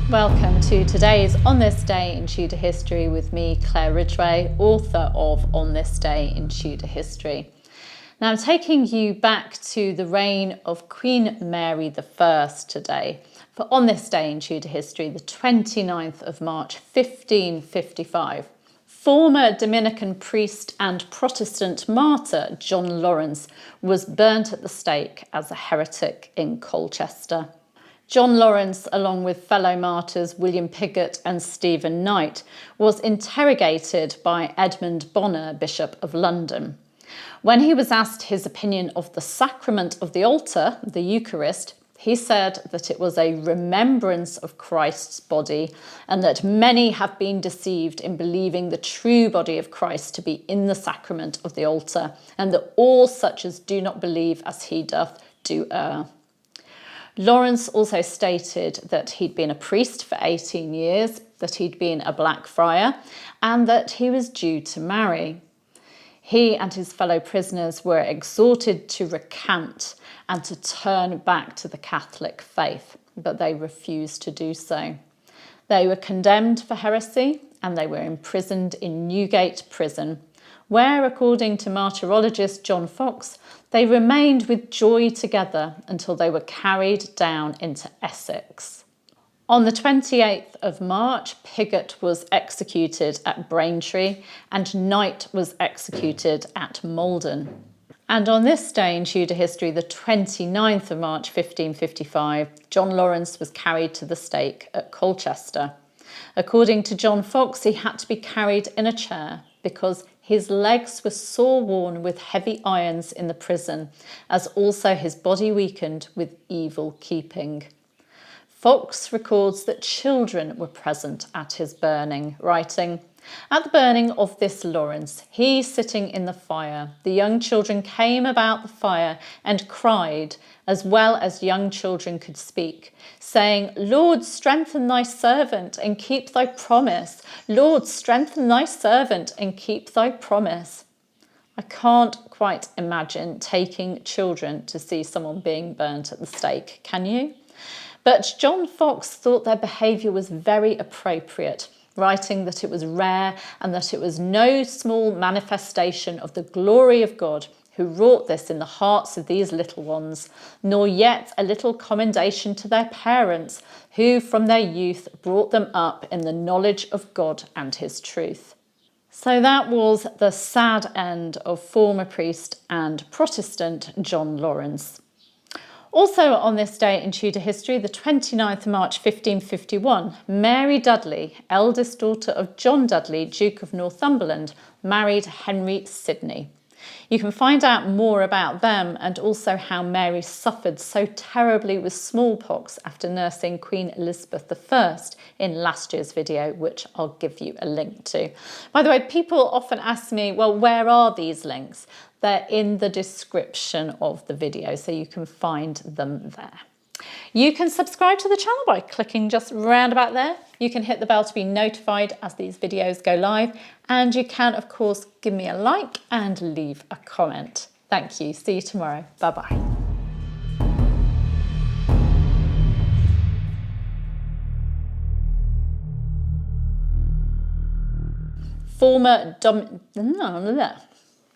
Welcome to today's On This Day in Tudor History with me, Claire Ridgway, author of On This Day in Tudor History. Now I'm taking you back to the reign of Queen Mary I today, for On This Day in Tudor History, the 29th of March 1555. Former Dominican priest and Protestant martyr John Laurencer was burnt at the stake as a heretic in Colchester. John Laurencer, along with fellow martyrs William Pigot and Stephen Knight, was interrogated by Edmund Bonner, Bishop of London. When he was asked his opinion of the sacrament of the altar, the Eucharist, he said that it was a remembrance of Christ's body and that many have been deceived in believing the true body of Christ to be in the sacrament of the altar, and that all such as do not believe as he doth do err. Laurence also stated that he'd been a priest for 18 years, that he'd been a black friar, and that he was due to marry. He and his fellow prisoners were exhorted to recant and to turn back to the Catholic faith, but they refused to do so. They were condemned for heresy and they were imprisoned in Newgate Prison, where, according to martyrologist John Fox, they remained with joy together until they were carried down into Essex. On the 28th of March, Pigot was executed at Braintree and Knight was executed at Malden. And on this day in Tudor history, the 29th of March 1555, John Laurencer was carried to the stake at Colchester. According to John Fox, he had to be carried in a chair because his legs were sore worn with heavy irons in the prison, as also his body weakened with evil keeping. Fox records that children were present at his burning, writing, "At the burning of this Laurence, he sitting in the fire, the young children came about the fire and cried, as well as young children could speak, saying, Lord, strengthen thy servant and keep thy promise. Lord, strengthen thy servant and keep thy promise." I can't quite imagine taking children to see someone being burnt at the stake, can you? But John Fox thought their behaviour was very appropriate, writing that it was rare and that it was no small manifestation of the glory of God who wrought this in the hearts of these little ones, nor yet a little commendation to their parents, who from their youth brought them up in the knowledge of God and his truth. So that was the sad end of former priest and Protestant John Laurencer. Also on this day in Tudor history, the 29th of March 1551, Mary Dudley, eldest daughter of John Dudley, Duke of Northumberland, married Henry Sidney. You can find out more about them and also how Mary suffered so terribly with smallpox after nursing Queen Elizabeth I in last year's video, which I'll give you a link to. By the way, people often ask me, well, where are these links? They're in the description of the video, so you can find them there. You can subscribe to the channel by clicking just round about there. You can hit the bell to be notified as these videos go live. And you can, of course, give me a like and leave a comment. Thank you. See you tomorrow. Bye-bye. Former